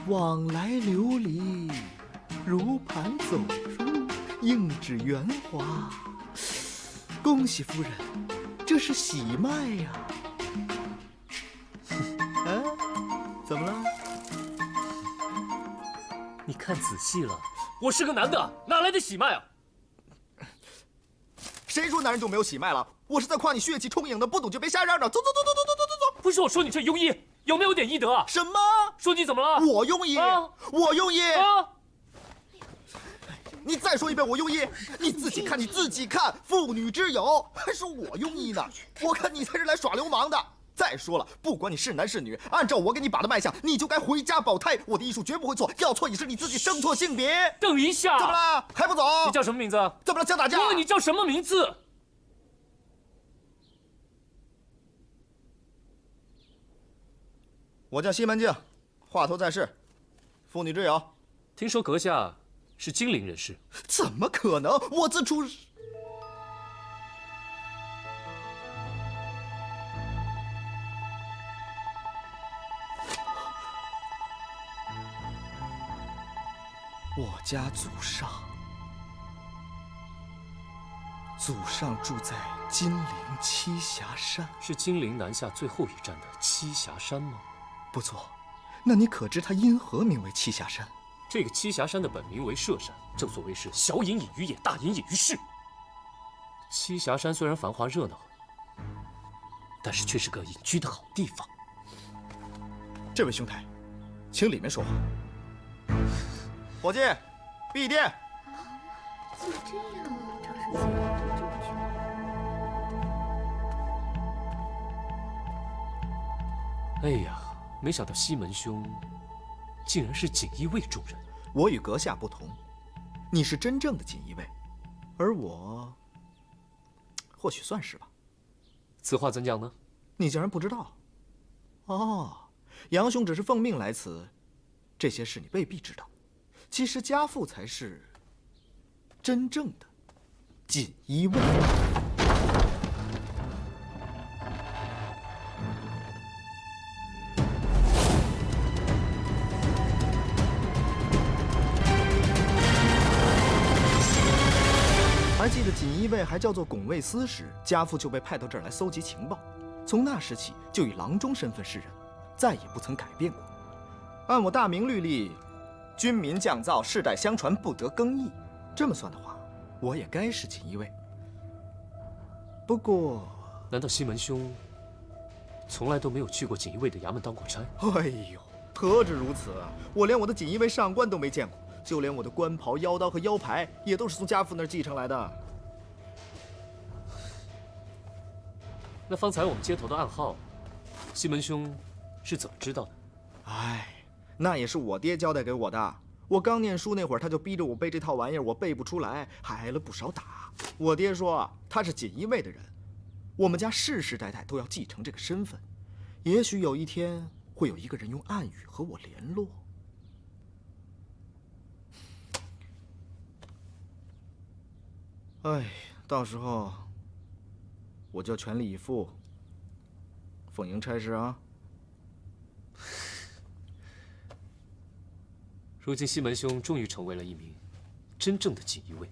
往来流离，如盘走入，应指圆滑。恭喜夫人，这是喜脉呀！啊，怎么了？你看仔细了，我是个男的，哪来的喜脉啊？谁说男人就没有喜脉了？我是在夸你血气充盈的，不懂就别瞎嚷嚷。走走走走走走走走！不是我说你这庸医，有没有点医德啊？什么？说你怎么了？我庸医？啊我庸医？啊！你再说一遍，我庸医！你自己看，你自己看，妇女之友，还说我庸医呢？我看你才是来耍流氓的。再说了，不管你是男是女，按照我给你把的脉象，你就该回家保胎。我的医术绝不会错，要错也是你自己生错性别。等一下，怎么了？还不走？你叫什么名字？怎么了？想打架？我问你叫什么名字？我叫西门庆，话头在世，妇女之友。听说阁下是金陵人士？怎么可能？我自出。我家祖上住在金陵栖霞山。是金陵南下最后一站的栖霞山吗？不错，那你可知它因何名为栖霞山？这个栖霞山的本名为舍山，正所谓是小隐隐于野，大隐隐于市。栖霞山虽然繁华热闹，但是却是个隐居的好地方。这位兄台，请里面说话。伙计，闭店。就这样啊，长时间了，这么久。哎呀，没想到西门兄竟然是锦衣卫中人。我与阁下不同，你是真正的锦衣卫，而我或许算是吧。此话怎讲呢？你竟然不知道？哦，杨兄只是奉命来此，这些事你未必知道。其实家父才是真正的锦衣卫。还记得锦衣卫还叫做拱卫司时，家父就被派到这儿来搜集情报。从那时起，就以郎中身份示人，再也不曾改变过。按我大明律例，军民降造，世代相传，不得更易。这么算的话，我也该是锦衣卫。不过，难道西门兄从来都没有去过锦衣卫的衙门当过差？哎呦，何止如此，我连我的锦衣卫上官都没见过，就连我的官袍、腰刀和腰牌也都是从家父那儿继承来的。那方才我们接头的暗号，西门兄是怎么知道的？哎，那也是我爹交代给我的。我刚念书那会儿，他就逼着我背这套玩意儿，我背不出来，还挨了不少打。我爹说他是锦衣卫的人，我们家世世代代都要继承这个身份。也许有一天会有一个人用暗语和我联络。哎，到时候我就全力以赴奉迎差事啊。如今西门兄终于成为了一名真正的锦衣卫，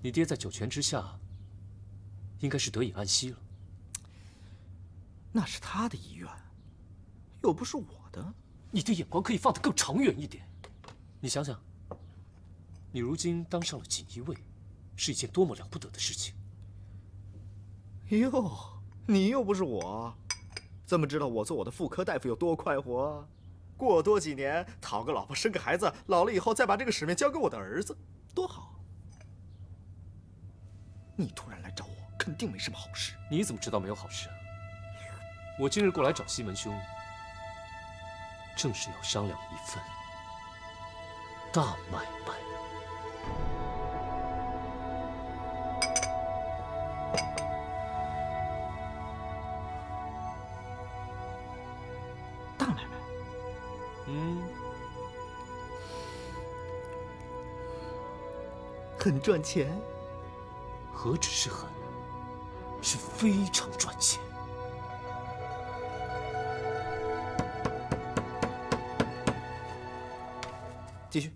你爹在九泉之下，应该是得以安息了。那是他的意愿，又不是我的。你的眼光可以放得更长远一点。你想想，你如今当上了锦衣卫，是一件多么了不得的事情。哟，你又不是我，怎么知道我做我的妇科大夫有多快活？过多几年，讨个老婆，生个孩子，老了以后再把这个使命交给我的儿子，多好！你突然来找我，肯定没什么好事。你怎么知道没有好事啊？我今日过来找西门兄，正是要商量一份大买卖。大买卖？很赚钱？何止是很，是非常赚钱。继续。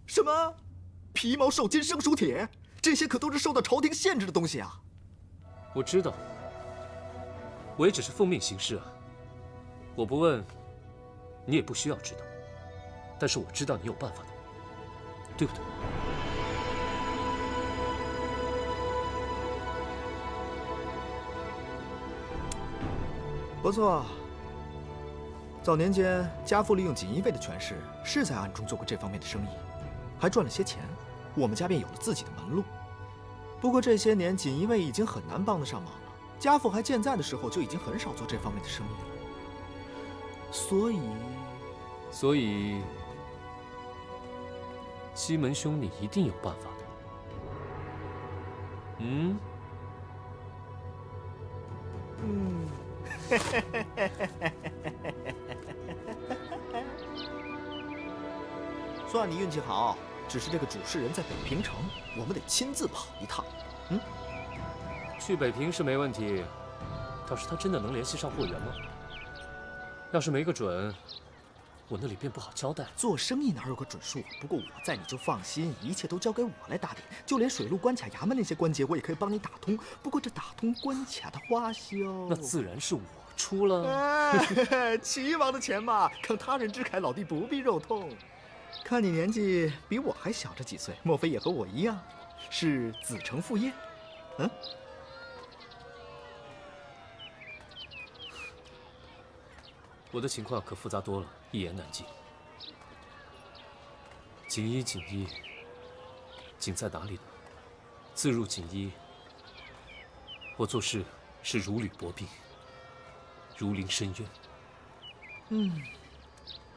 什么？皮毛受金生熟铁，这些可都是受到朝廷限制的东西啊！我知道，我也只是奉命行事啊。我不问，你也不需要知道。但是我知道你有办法的，对不对？不错。早年间，家父利用锦衣卫的权势，是在暗中做过这方面的生意，还赚了些钱，我们家便有了自己的门路。不过这些年，锦衣卫已经很难帮得上忙了。家父还健在的时候，就已经很少做这方面的生意了。所以，西门兄，你一定有办法的。嗯。算你运气好，只是这个主事人在北平城，我们得亲自跑一趟。去北平是没问题，倒是他真的能联系上货源吗？要是没个准，我那里便不好交代。做生意哪有个准数？不过我在，你就放心，一切都交给我来打点，就连水陆关卡衙门那些关节，我也可以帮你打通。不过这打通关卡的花销，那自然是我出了。齐王的钱嘛，慷他人之慨，老弟不必肉痛。看你年纪比我还小着几岁，莫非也和我一样，是子承父业？我的情况可复杂多了，一言难尽。锦衣，锦在哪里呢？自入锦衣，我做事是如履薄冰，如临深渊。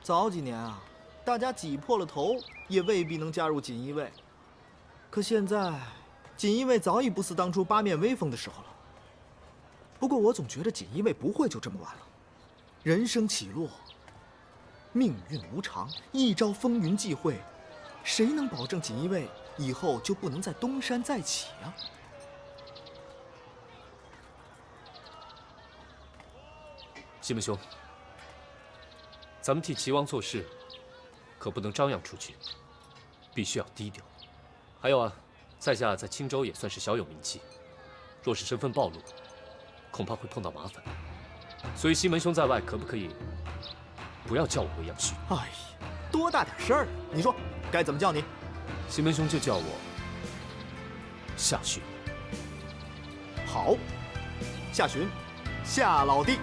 早几年啊，大家挤破了头也未必能加入锦衣卫。可现在，锦衣卫早已不似当初八面威风的时候了。不过我总觉得锦衣卫不会就这么完了。人生起落，命运无常，一朝风云际会，谁能保证锦衣卫以后就不能再东山再起啊？西门兄，咱们替齐王做事，可不能张扬出去，必须要低调。还有啊，在下在青州也算是小有名气，若是身份暴露，恐怕会碰到麻烦。所以西门兄在外，可不可以不要叫我未央旭？哎呀，多大点事儿！你说该怎么叫你？西门兄就叫我夏寻。好，夏寻，夏老弟。